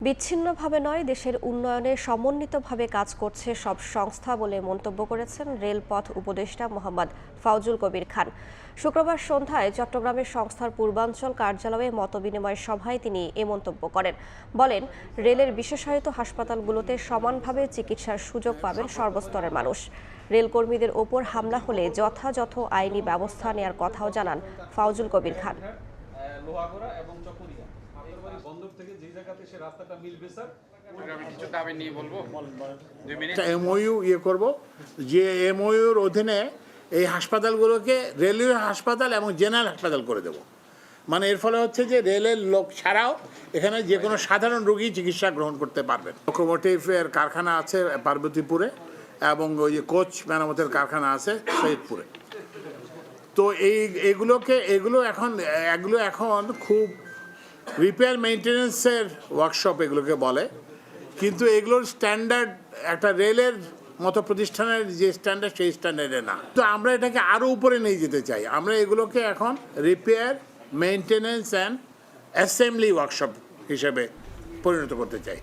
বিচ্ছিন্নভাবে নয়, দেশের উন্নয়নে সমন্বিতভাবে কাজ করছে সব সংস্থা বলে মন্তব্য করেছেন রেলপথ উপদেষ্টা মোহাম্মদ ফাউজুল কবির খান। শুক্রবার সন্ধ্যায় চট্টগ্রামের সংস্থার পূর্বাঞ্চল কার্যালয়ে মতবিনিময় সভায় তিনি এ মন্তব্য করেন। বলেন, রেলের বিশেষায়িত হাসপাতালগুলোতে সমানভাবে চিকিৎসার সুযোগ পাবেন সর্বস্তরের মানুষ। রেলকর্মীদের ওপর হামলা হলে যথাযথ আইনি ব্যবস্থা নেওয়ার কথাও জানান ফাউজুল কবির খান। বন্দর থেকে যে জায়গাতে সে রাস্তাটা মিলবে স্যার, আমি কিছু দাবি নিয়ে বলবো। এমওইউ করব, যে এমওইউর অধীনে এই হাসপাতালগুলোকে রেলওয়ে হাসপাতাল এবং জেনারেল হাসপাতাল করে দেব। মানে এর ফলে হচ্ছে যে রেলের লোক ছাড়াও এখানে যে কোনো সাধারণ রোগী চিকিৎসা গ্রহণ করতে পারবেন। লোকোমোটিভের কারখানা আছে পার্বতীপুরে এবং ওই যে কোচ মেরামতের কারখানা আছে সৈয়দপুরে। তো এগুলো এখন খুব রিপেয়ার মেইনটেনেন্সের ওয়ার্কশপ এগুলোকে বলে, কিন্তু এগুলোর স্ট্যান্ডার্ড একটা রেলের মতো প্রতিষ্ঠানের যে স্ট্যান্ডার্ড সেই স্ট্যান্ডার্ডে না। তো আমরা এটাকে আরও উপরে নিয়ে যেতে চাই। আমরা এগুলোকে এখন repair maintenance and assembly workshop হিসেবে পরিণত করতে চাই।